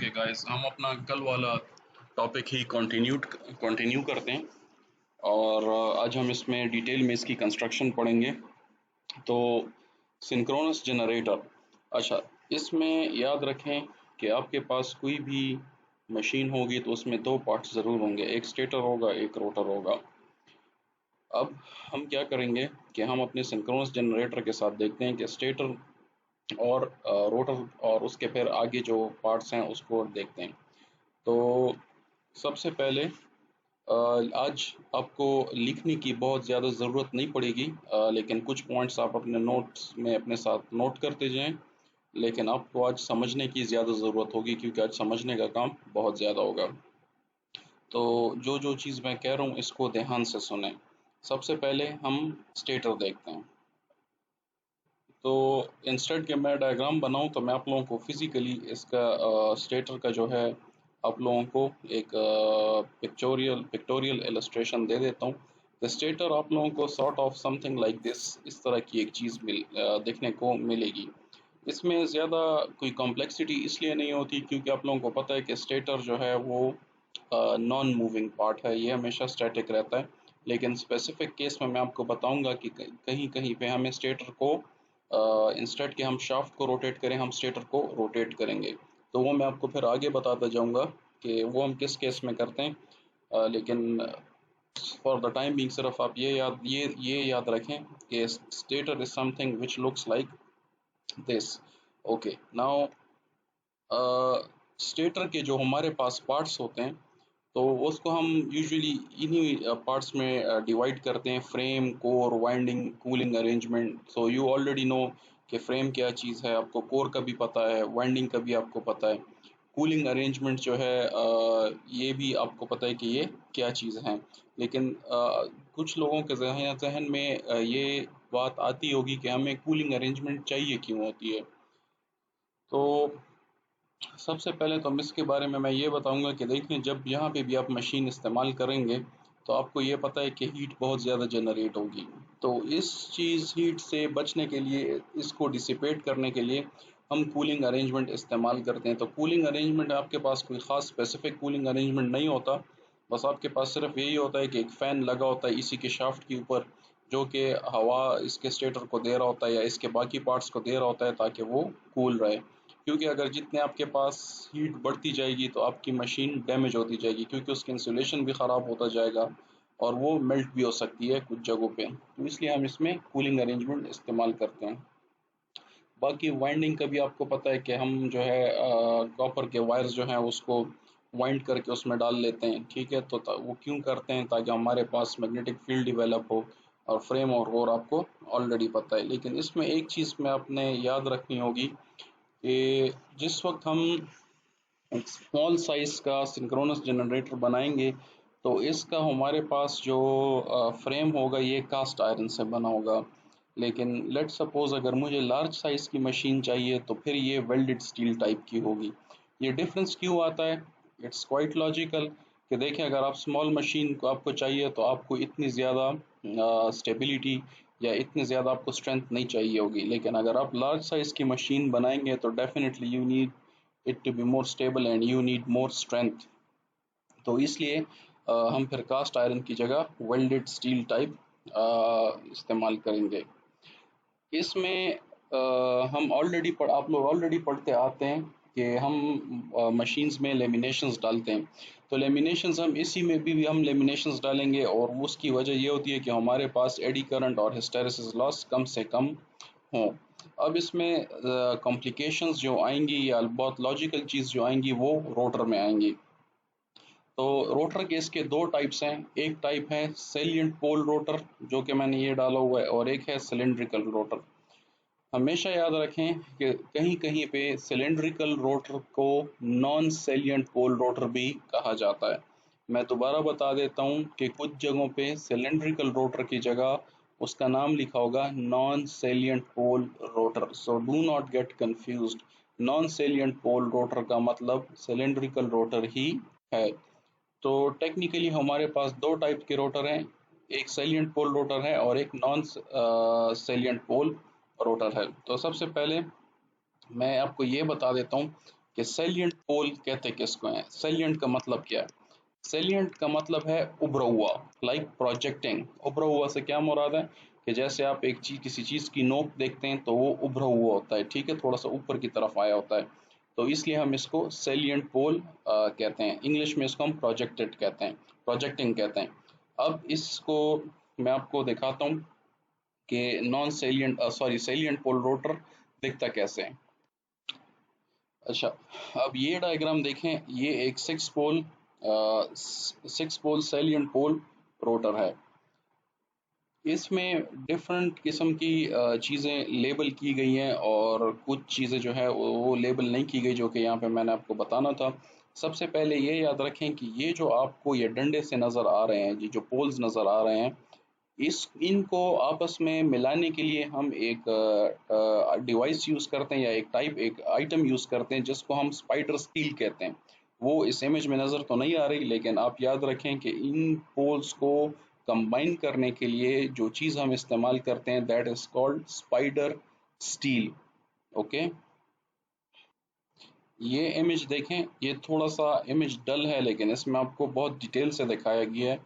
Okay guys, हम अपना कल वाला टॉपिक ही कंटिन्यू करते हैं। और आज हम इसमें डिटेल में इसकी कंस्ट्रक्शन पढ़ेंगे। तो सिंक्रोनस जनरेटर, अच्छा, इसमें याद रखें कि आपके पास कोई भी मशीन होगी तो उसमें दो पार्ट्स ज़रूर होंगे, एक स्टेटर होगा, एक रोटर होगा। अब हम क्या करेंगे कि हम अपने सिंक्रोनस जनरेटर के साथ देखते हैं कि स्टेटर और रोटर और उसके फिर आगे जो पार्ट्स हैं उसको देखते हैं। तो सबसे पहले आज आपको लिखने की बहुत ज़्यादा ज़रूरत नहीं पड़ेगी, लेकिन कुछ पॉइंट्स आप अपने नोट्स में अपने साथ नोट करते जाएं। लेकिन आपको आज समझने की ज़्यादा ज़रूरत होगी क्योंकि आज समझने का काम बहुत ज़्यादा होगा। तो जो जो चीज़ मैं कह रहा हूँ इसको ध्यान से सुनें। सबसे पहले हम स्टेटर देखते हैं। तो इंस्टेड कि मैं डायग्राम बनाऊं तो मैं आप लोगों को फिजिकली इसका स्टेटर का जो है आप लोगों को एक पिक्टोरियल इलस्ट्रेशन दे देता हूं। द स्टेटर आप लोगों को sort of something like this, इस तरह की एक चीज़ देखने को मिलेगी। इसमें ज़्यादा कोई कॉम्प्लेक्सिटी इसलिए नहीं होती क्योंकि आप लोगों को पता है कि स्टेटर जो है वो नॉन मूविंग पार्ट है, ये हमेशा स्टैटिक रहता है। लेकिन स्पेसिफिक केस में मैं आपको बताऊंगा कि कहीं कहीं पे हमें स्टेटर को इंस्टेड कि हम शाफ्ट को रोटेट करें, हम स्टेटर को रोटेट करेंगे। तो वो मैं आपको फिर आगे बताता जाऊंगा कि वो हम किस केस में करते हैं। लेकिन फॉर द टाइम बीइंग सिर्फ आप ये याद रखें कि stator is something which looks like this. Okay, now stator के जो हमारे पास पार्ट्स होते हैं तो उसको हम यूजुअली इन्हीं पार्ट्स में डिवाइड करते हैं: frame, core, winding, cooling arrangement. So you already know कि फ्रेम क्या चीज़ है, आपको कोर का भी पता है, वाइंडिंग का भी आपको पता है, कूलिंग अरेंजमेंट जो है ये भी आपको पता है कि ये क्या चीज़ है। लेकिन कुछ लोगों के जहन में ये बात आती होगी कि हमें कूलिंग अरेंजमेंट चाहिए क्यों होती है। तो सबसे पहले तो हम इसके बारे में मैं ये बताऊंगा कि देखिए, जब यहाँ पे भी आप मशीन इस्तेमाल करेंगे तो आपको ये पता है कि हीट बहुत ज़्यादा जनरेट होगी। तो इस चीज़ हीट से बचने के लिए, इसको डिसिपेट करने के लिए हम कूलिंग अरेंजमेंट इस्तेमाल करते हैं। तो कूलिंग अरेंजमेंट, आपके पास कोई ख़ास स्पेसिफिक कूलिंग अरेंजमेंट नहीं होता, बस आपके पास सिर्फ यही होता है कि एक फ़ैन लगा होता है इसी के शाफ्ट के ऊपर, जो कि हवा इसके स्टेटर को दे रहा होता है या इसके बाकी पार्ट्स को दे रहा होता है ताकि वो कूल रहे। क्योंकि अगर जितने आपके पास हीट बढ़ती जाएगी तो आपकी मशीन डैमेज होती जाएगी, क्योंकि उसका इंसुलेशन भी ख़राब होता जाएगा और वो मेल्ट भी हो सकती है कुछ जगहों पे। तो इसलिए हम इसमें कूलिंग अरेंजमेंट इस्तेमाल करते हैं। बाकी वाइंडिंग का भी आपको पता है कि हम जो है कॉपर के वायर्स जो हैं उसको वाइंड करके उसमें डाल लेते हैं, ठीक है। तो वो क्यों करते हैं? ताकि हमारे पास मैग्नेटिक फील्ड डेवलप हो। और फ्रेम और आपको ऑलरेडी पता है। लेकिन इसमें एक चीज़ में आपने याद रखनी होगी कि जिस वक्त हम एक स्मॉल साइज़ का सिंक्रोनस जनरेटर बनाएंगे तो इसका हमारे पास जो फ्रेम होगा ये कास्ट आयरन से बना होगा। लेकिन लेट सपोज अगर मुझे लार्ज साइज़ की मशीन चाहिए तो फिर ये वेल्डेड स्टील टाइप की होगी। ये डिफरेंस क्यों आता है? इट्स क्वाइट लॉजिकल कि देखिए, अगर आप स्मॉल मशीन को आपको चाहिए तो आपको इतनी ज़्यादा स्टेबिलिटी या इतनी ज़्यादा आपको स्ट्रेंथ नहीं चाहिए होगी। लेकिन अगर आप लार्ज साइज़ की मशीन बनाएंगे तो definitely you need it to be more stable and you need more strength। तो इसलिए हम फिर कास्ट आयरन की जगह वेल्डेड स्टील टाइप इस्तेमाल करेंगे। इसमें हम आप लोग ऑलरेडी पढ़ते आते हैं कि हम मशीन्स में लेमिनेशंस डालते हैं। तो लेमिनेशंस हम इसी में भी हम लेमिनेशंस डालेंगे और उसकी वजह ये होती है कि हमारे पास एडी करंट और हिस्टैरिसीस लॉस कम से कम हों। अब इसमें कॉम्प्लिकेशंस जो आएंगी या बहुत लॉजिकल चीज़ जो आएंगी वो रोटर में आएंगी। तो रोटर के इसके दो टाइप्स हैं। एक टाइप है सेलिएंट पोल रोटर, जो कि मैंने ये डाला हुआ है, और एक है सिलेंड्रिकल रोटर। हमेशा याद रखें कि कहीं कहीं पे सिलेंड्रिकल रोटर को नॉन सेलिएंट पोल रोटर भी कहा जाता है। मैं दोबारा बता देता हूँ कि कुछ जगहों पे सिलेंड्रिकल रोटर की जगह उसका नाम लिखा होगा non salient pole rotor. So do not get confused. Non salient pole rotor का मतलब सिलेंड्रिकल रोटर ही है। तो टेक्निकली हमारे पास दो टाइप के रोटर हैं, एक सेलिएंट पोल रोटर है और एक नॉन सेलिएंट पोल रोटर है। तो सबसे पहले मैं आपको ये बता देता हूँ कि सैलिएंट पोल कहते किसको हैं। सैलिएंट का मतलब क्या है? सैलिएंट का मतलब है उभरा हुआ, लाइक प्रोजेक्टिंग। उभरा हुआ से क्या मुराद है कि जैसे आप एक चीज, किसी चीज की नोक देखते हैं तो वो उभरा हुआ होता है, ठीक है, थोड़ा सा ऊपर की तरफ आया होता है, तो इसलिए हम इसको सैलिएंट पोल कहते हैं। इंग्लिश में इसको हम प्रोजेक्टेड कहते हैं, प्रोजेक्टिंग कहते हैं। अब इसको मैं आपको दिखाता हूँ कि non salient sorry salient pole rotor दिखता कैसे है। अच्छा, अब ये डायग्राम देखें, ये एक six pole salient pole rotor है। इसमें डिफरेंट किस्म की चीज़ें लेबल की गई हैं और कुछ चीज़ें जो है वो लेबल नहीं की गई, जो कि यहाँ पे मैंने आपको बताना था। सबसे पहले ये याद रखें कि ये जो आपको ये डंडे से नज़र आ रहे हैं, ये जो पोल्स नज़र आ रहे हैं, इस इनको आपस में मिलाने के लिए हम एक डिवाइस यूज़ करते हैं, या एक आइटम यूज़ करते हैं जिसको हम स्पाइडर स्टील कहते हैं। वो इस इमेज में नज़र तो नहीं आ रही, लेकिन आप याद रखें कि इन पोल्स को कंबाइन करने के लिए जो चीज़ हम इस्तेमाल करते हैं, that is called spider steel. Okay, ये इमेज देखें, ये थोड़ा सा इमेज डल है, लेकिन इसमें आपको बहुत डिटेल से दिखाया गया है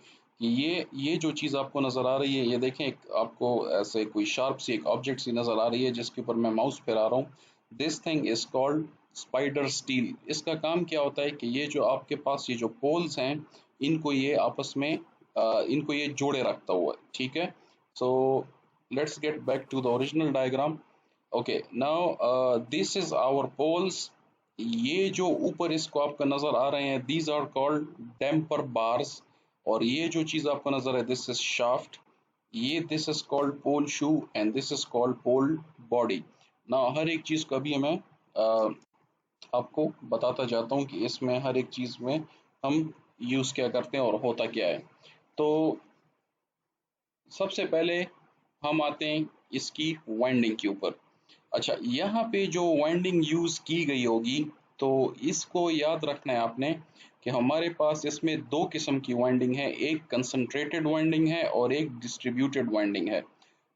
कि ये जो चीज़ आपको नज़र आ रही है, ये देखें, एक आपको ऐसे कोई शार्प सी एक ऑब्जेक्ट सी नज़र आ रही है जिसके ऊपर मैं माउस फिरा रहा हूँ। This thing is called spider steel. इसका काम क्या होता है कि ये जो आपके पास ये जो पोल्स हैं, इनको ये आपस में इनको ये जोड़े रखता हुआ है, ठीक है। So let's get back to the original diagram. Okay, now this is our poles. ये जो ऊपर इसको आपका नजर आ रहे हैं, these are called damper bars. और ये जो चीज आपको नजर है, दिस इज शाफ्ट। ये this is called pole shoe and this is called pole body. ना हर एक चीज को अभी मैं आपको बताता जाता हूँ कि इसमें हर एक चीज में हम यूज क्या करते हैं और होता क्या है। तो सबसे पहले हम आते हैं इसकी वाइंडिंग के ऊपर। अच्छा, यहाँ पे जो वाइंडिंग यूज की गई होगी, तो इसको याद रखना है आपने कि हमारे पास इसमें दो किस्म की वाइंडिंग है, एक कंसंट्रेटेड वाइंडिंग है और एक डिस्ट्रीब्यूटेड वाइंडिंग है।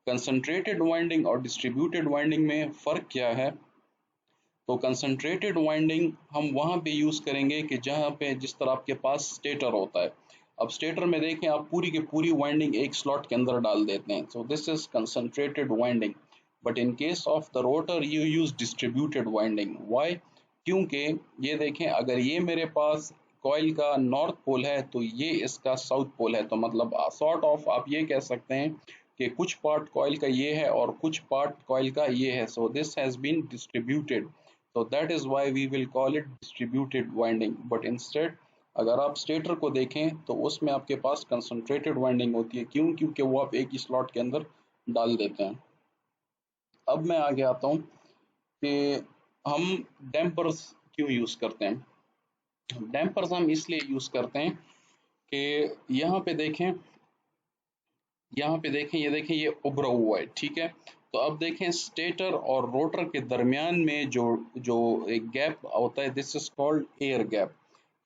कंसंट्रेटेड वाइंडिंग और डिस्ट्रीब्यूटेड वाइंडिंग में फ़र्क क्या है? तो कंसंट्रेटेड वाइंडिंग हम वहाँ पे यूज़ करेंगे कि जहाँ पे जिस तरह आपके पास स्टेटर होता है। अब स्टेटर में देखें, आप पूरी की पूरी वाइंडिंग एक स्लॉट के अंदर डाल देते हैं, so this is concentrated winding. But in case of the rotor you use distributed winding. Why? क्योंकि ये देखें, अगर ये मेरे पास कॉइल का नॉर्थ पोल है तो ये इसका साउथ पोल है, तो मतलब सॉर्ट ऑफ आप ये कह सकते हैं कि कुछ पार्ट कॉइल का ये है और कुछ पार्ट कॉइल का ये है, so this has been distributed. So that is why we will call it distributed winding. But instead, अगर आप स्टेटर को देखें तो उसमें आपके पास कंसंट्रेटेड वाइंडिंग होती है। क्यों? क्योंकि वो आप एक ही स्लॉट के अंदर डाल देते हैं। अब मैं आगे आता हूँ कि हम डैम्पर्स क्यों यूज़ करते हैं। डैम्पर्स हम इसलिए यूज़ करते हैं कि यहाँ पे देखें, ये देखें, ये उभरा हुआ है, ठीक है। तो अब देखें, स्टेटर और रोटर के दरमियान में जो जो एक गैप होता है, this is called air gap.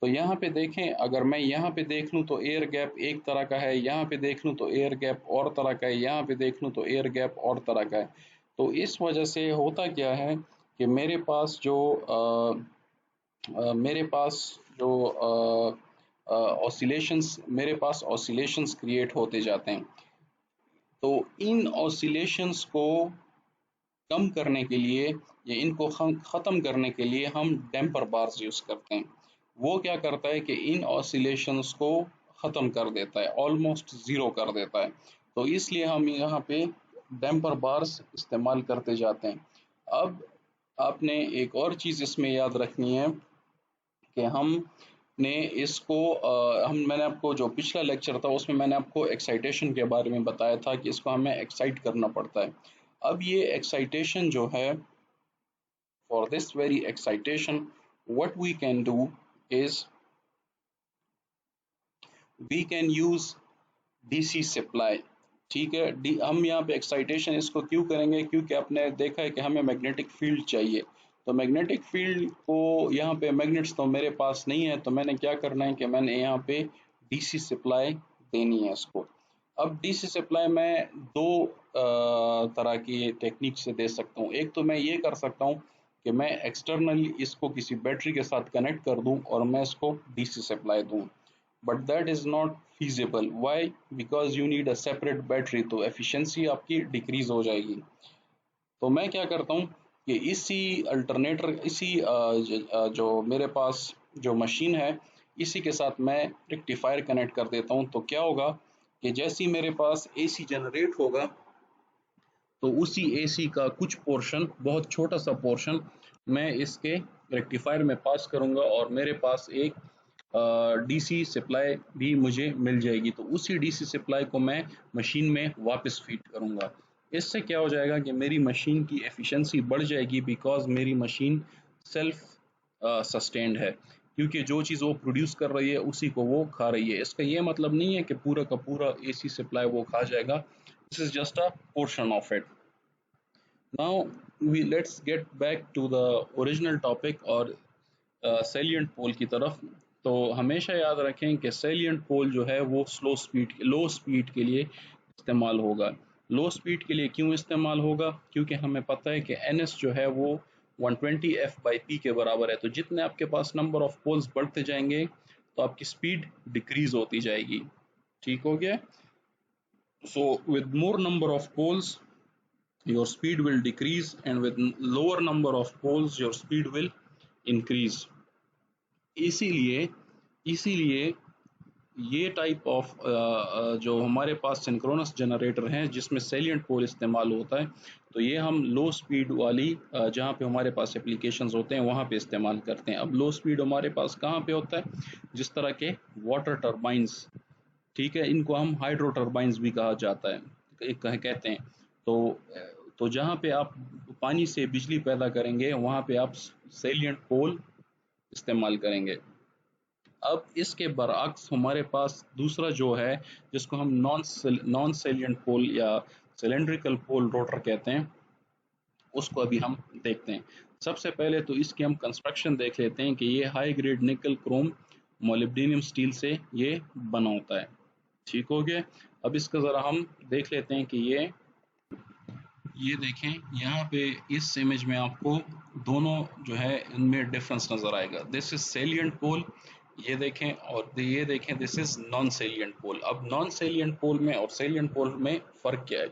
तो यहाँ पे देखें, अगर मैं यहाँ पे देख लूँ तो एयर गैप एक तरह का है, यहाँ पे देख लूँ तो एयर गैप और तरह का है, यहाँ पे देख लूँ तो एयर गैप और तरह का है। तो इस वजह से होता क्या है कि मेरे पास जो मेरे पास ऑसिलेशंस क्रिएट होते जाते हैं। तो इन ऑसिलेशंस को कम करने के लिए या इनको ख़त्म करने के लिए हम डैम्पर बार्स यूज़ करते हैं। वो क्या करता है कि इन ऑसिलेशंस को ख़त्म कर देता है, ऑलमोस्ट ज़ीरो कर देता है। तो इसलिए हम यहाँ पे डैम्पर बार्स इस्तेमाल करते जाते हैं। अब आपने एक और चीज़ इसमें याद रखनी है कि हमने इसको मैंने आपको जो पिछला लेक्चर था उसमें मैंने आपको एक्साइटेशन के बारे में बताया था कि इसको हमें एक्साइट करना पड़ता है। अब ये एक्साइटेशन जो है, for this very excitation what we can do is we can use DC supply. ठीक है, हम यहाँ पे एक्साइटेशन इसको क्यों करेंगे? क्योंकि आपने देखा है कि हमें मैग्नेटिक फील्ड चाहिए। तो मैग्नेटिक फील्ड को यहाँ पे मैग्नेट्स तो मेरे पास नहीं है, तो मैंने क्या करना है कि मैंने यहाँ पे डीसी सप्लाई देनी है इसको। अब डीसी सप्लाई मैं दो तरह की टेक्निक से दे सकता हूँ। एक तो मैं ये कर सकता हूँ कि मैं एक्सटर्नली इसको किसी बैटरी के साथ कनेक्ट कर दूं और मैं इसको डीसी सप्लाई दूं, but that is not feasible. Why? Because you need a separate battery, तो एफिशिएंसी आपकी डिक्रीज हो जाएगी। तो मैं क्या करता हूँ कि इसी अल्टरनेटर, इसी जो मेरे पास जो मशीन है, इसी के साथ मैं रेक्टिफायर कनेक्ट कर देता हूँ। तो क्या होगा कि जैसे ही मेरे पास एसी जनरेट होगा, तो उसी एसी का कुछ पोर्शन, बहुत छोटा सा पोर्शन, मैं इसके रेक्टिफायर में पास करूँगा और मेरे पास एक डीसी सप्लाई भी मुझे मिल जाएगी। तो उसी डीसी सप्लाई को मैं मशीन में वापस फीड करूँगा। इससे क्या हो जाएगा कि मेरी मशीन की एफिशिएंसी बढ़ जाएगी, बिकॉज मेरी मशीन सेल्फ सस्टेन्ड है, क्योंकि जो चीज़ वो प्रोड्यूस कर रही है उसी को वो खा रही है। इसका ये मतलब नहीं है कि पूरा का पूरा एसी सप्लाई वो खा जाएगा, this is just a portion of it. Now we let's get back to the original topic और सैलिएंट पोल की तरफ। तो हमेशा याद रखें कि सैलिएंट पोल जो है वो लो स्पीड के लिए इस्तेमाल होगा। लो स्पीड के लिए क्यों इस्तेमाल होगा? क्योंकि हमें पता है कि NS जो है वो 120 F/P के बराबर है। तो जितने आपके पास नंबर ऑफ पोल्स बढ़ते जाएंगे तो आपकी स्पीड डिक्रीज होती जाएगी। ठीक हो गया? So with more number of poles your speed will decrease, and with lower number of poles your speed will increase. इसीलिए इसीलिए ये टाइप ऑफ जो हमारे पास सिंक्रोनस जनरेटर हैं जिसमें सैलिएंट पोल इस्तेमाल होता है, तो ये हम लो स्पीड वाली जहाँ पे हमारे पास एप्लीकेशंस होते हैं वहाँ पे इस्तेमाल करते हैं। अब लो स्पीड हमारे पास कहाँ पे होता है? जिस तरह के वाटर टर्बाइंस, ठीक है, इनको हम हाइड्रो टर्बाइंस भी कहा जाता है, कहते हैं। तो जहाँ पे आप पानी से बिजली पैदा करेंगे वहाँ पे आप सैलिएंट पोल इस्तेमाल करेंगे। अब इसके बरअक्स हमारे पास दूसरा जो है, जिसको हम नॉन सैलिएंट पोल या सिलेंड्रिकल पोल रोटर कहते हैं, उसको अभी हम देखते हैं। सबसे पहले तो इसकी हम कंस्ट्रक्शन देख लेते हैं कि ये हाई ग्रेड निकल क्रोम मोलिब्डेनम स्टील से ये बना होता है। ठीक हो गया? अब इसका ज़रा हम देख लेते हैं कि ये देखें यहाँ पे इस इमेज में आपको दोनों जो है इनमें डिफरेंस नज़र आएगा। दिस इज सैलिएंट पोल, ये देखें, और ये देखें दिस इज नॉन सैलिएंट पोल। अब नॉन सैलिएंट पोल में और सैलिएंट पोल में फ़र्क क्या है?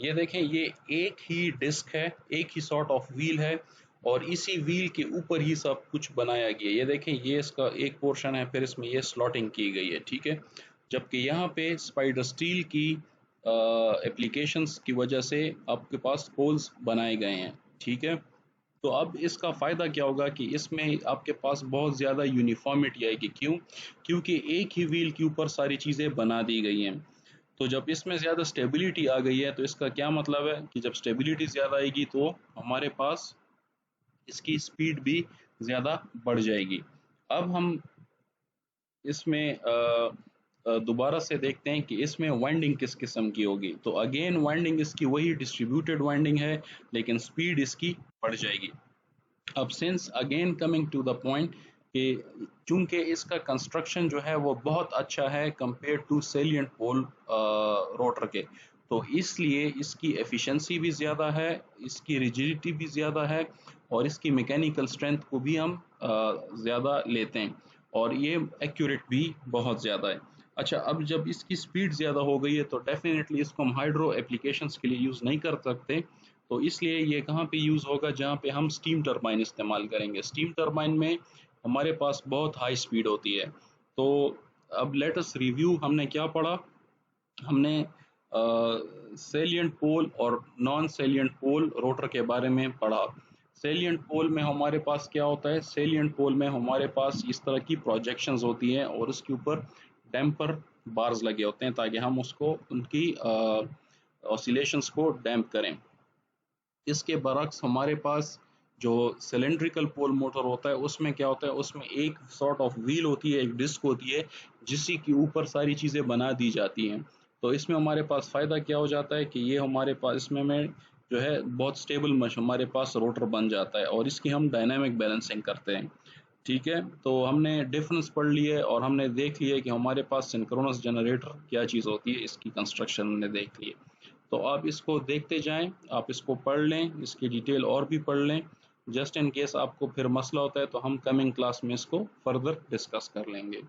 ये देखें, ये एक ही डिस्क है, एक ही सॉर्ट ऑफ व्हील है, और इसी व्हील के ऊपर ही सब कुछ बनाया गया है। ये देखें, ये इसका एक पोर्शन है, फिर इसमें ये स्लॉटिंग की गई है, ठीक है। जबकि यहाँ पे स्पाइडर स्टील की एप्लीकेशंस की वजह से आपके पास पोल्स बनाए गए हैं, ठीक है। तो अब इसका फ़ायदा क्या होगा कि इसमें आपके पास बहुत ज़्यादा यूनिफॉर्मिटी आएगी। क्यों? क्योंकि एक ही व्हील के ऊपर सारी चीज़ें बना दी गई हैं। तो जब इसमें ज़्यादा स्टेबिलिटी आ गई है, तो इसका क्या मतलब है कि जब स्टेबिलिटी ज़्यादा आएगी तो हमारे पास इसकी स्पीड भी ज़्यादा बढ़ जाएगी। अब हम इसमें दोबारा से देखते हैं कि इसमें वाइंडिंग किस किस्म की होगी। तो अगेन वाइंडिंग इसकी वही डिस्ट्रीब्यूटेड वाइंडिंग है, लेकिन स्पीड इसकी बढ़ जाएगी। अब since again coming to the point कि चूंकि इसका कंस्ट्रक्शन जो है वो बहुत अच्छा है compare to salient pole rotor के, तो इसलिए इसकी एफिशिएंसी भी ज़्यादा है, इसकी रिजिडिटी भी ज़्यादा है, और इसकी मैकेनिकल स्ट्रेंथ को भी हम ज़्यादा लेते हैं, और ये एक्यूरेट भी बहुत ज़्यादा है। अच्छा, अब जब इसकी स्पीड ज़्यादा हो गई है तो डेफिनेटली इसको हम हाइड्रो एप्लीकेशंस के लिए यूज़ नहीं कर सकते। तो इसलिए ये कहाँ पे यूज़ होगा? जहाँ पे हम स्टीम टरबाइन इस्तेमाल करेंगे। स्टीम टरबाइन में हमारे पास बहुत हाई स्पीड होती है। तो अब लेट अस रिव्यू, हमने क्या पढ़ा? हमने सैलिएंट पोल और नॉन सैलिएंट पोल रोटर के बारे में पढ़ा। सैलिएंट पोल में हमारे पास क्या होता है? सैलिएंट पोल में हमारे पास इस तरह की प्रोजेक्शंस होती हैं और उसके ऊपर डैम्पर बार्स लगे होते हैं ताकि हम उसको उनकी ऑसिलेशंस को डैम्प करें। इसके बरक्स हमारे पास जो सिलेंड्रिकल पोल मोटर होता है उसमें क्या होता है? उसमें एक सॉर्ट ऑफ व्हील होती है, एक डिस्क होती है, जिसी के ऊपर सारी चीज़ें बना दी जाती हैं। तो इसमें हमारे पास फ़ायदा क्या हो जाता है कि ये हमारे पास इसमें में जो है बहुत स्टेबल मश हमारे पास रोटर बन जाता है और इसकी हम डायनामिक बैलेंसिंग करते हैं। ठीक है, तो हमने डिफरेंस पढ़ लिए और हमने देख लिया कि हमारे पास सिंक्रोनस जनरेटर क्या चीज़ होती है, इसकी कंस्ट्रक्शन हमने देख ली। तो आप इसको देखते जाएं, आप इसको पढ़ लें, इसकी डिटेल और भी पढ़ लें, जस्ट इन केस आपको फिर मसला होता है तो हम कमिंग क्लास में इसको फर्दर डिस्कस कर लेंगे।